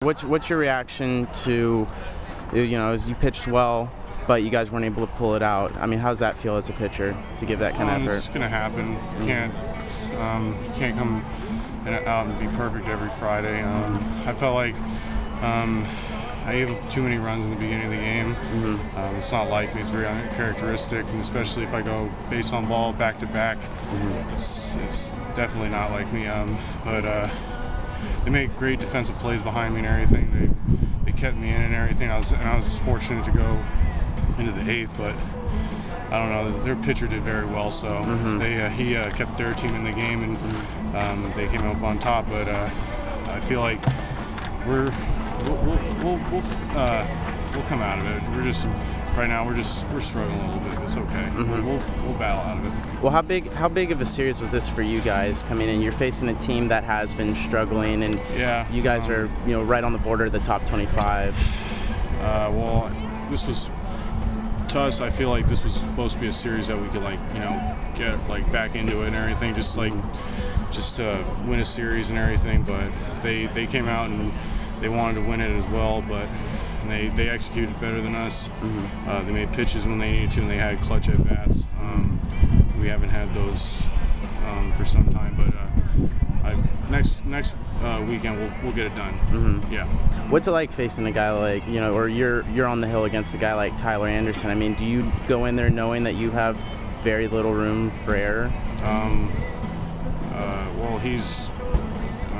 What's your reaction to, as you pitched well, but you guys weren't able to pull it out? I mean, how's that feel as a pitcher to give that kind of effort? It's going to happen. You can't come out and be perfect every Friday. I felt like I gave too many runs in the beginning of the game. It's not like me. It's very uncharacteristic, and especially if I go base on ball back to back, it's definitely not like me. But they made great defensive plays behind me and everything. They kept me in and everything. I was fortunate to go into the eighth, but I don't know. Their pitcher did very well, so he kept their team in the game, and they came up on top. But I feel like we'll come out of it. Right now we're struggling a little bit. It's okay. We'll battle out of it. Well, how big of a series was this for you guys coming in? You're facing a team that has been struggling, and you guys are right on the border of the top 25. Well, this was, to us, I feel like this was supposed to be a series that we could get back into it and everything, just to win a series and everything. But they came out and they wanted to win it as well, but they executed better than us. They made pitches when they needed to, and they had clutch at bats. We haven't had those for some time, but next weekend we'll get it done. Yeah. What's it like facing a guy like or you're on the hill against a guy like Tyler Anderson? I mean, do you go in there knowing that you have very little room for error? Well,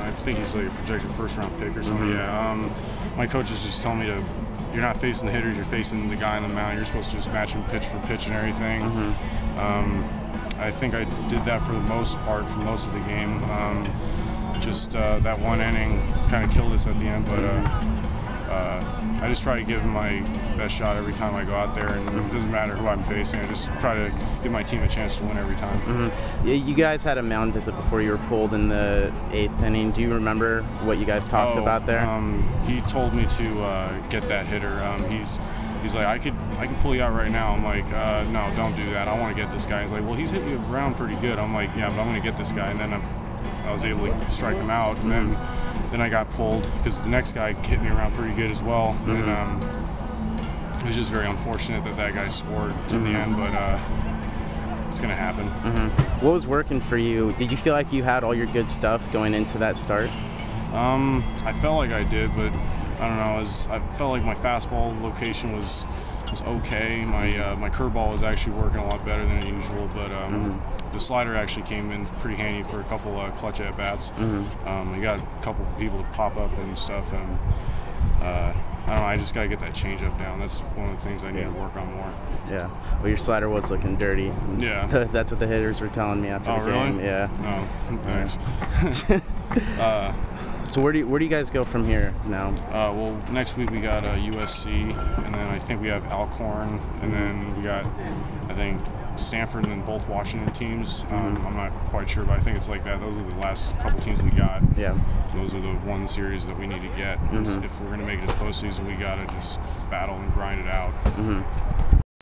I think he's like a projected first-round pick or something. My coaches just tell me you're not facing the hitters, you're facing the guy on the mound. You're supposed to just match him pitch for pitch and everything. I think I did that for the most part for most of the game. That one inning kind of killed us at the end, but I just try to give my best shot every time I go out there, and it doesn't matter who I'm facing. I just try to give my team a chance to win every time. You guys had a mound visit before you were pulled in the 8th inning. Do you remember what you guys talked about there? He told me to get that hitter. He's like, I could pull you out right now. I'm like, no, don't do that. I want to get this guy. He's like, well, he's hit me around pretty good. I'm like, yeah, but I'm going to get this guy. And then I was able to strike him out, and then I got pulled because the next guy hit me around pretty good as well. And it was just very unfortunate that guy scored in the end, but it's going to happen. What was working for you? Did you feel like you had all your good stuff going into that start? I felt like I did, but I don't know. I felt like my fastball location was okay. My curveball was actually working a lot better than usual, but the slider actually came in pretty handy for a couple clutch at bats. We got a couple people to pop up and stuff, and I don't know. I just gotta get that changeup down. That's one of the things I need to work on more. Yeah. Well, your slider was looking dirty. Yeah. That's what the hitters were telling me after the game. Really? Yeah. Oh, thanks. So where do you guys go from here now? Well, next week we got USC, and then I think we have Alcorn, and then we got, I think, Stanford, and then both Washington teams. I'm not quite sure, but I think it's like that. Those are the last couple teams we got. Yeah. Those are the one series that we need to get. If we're going to make it to postseason, we got to just battle and grind it out.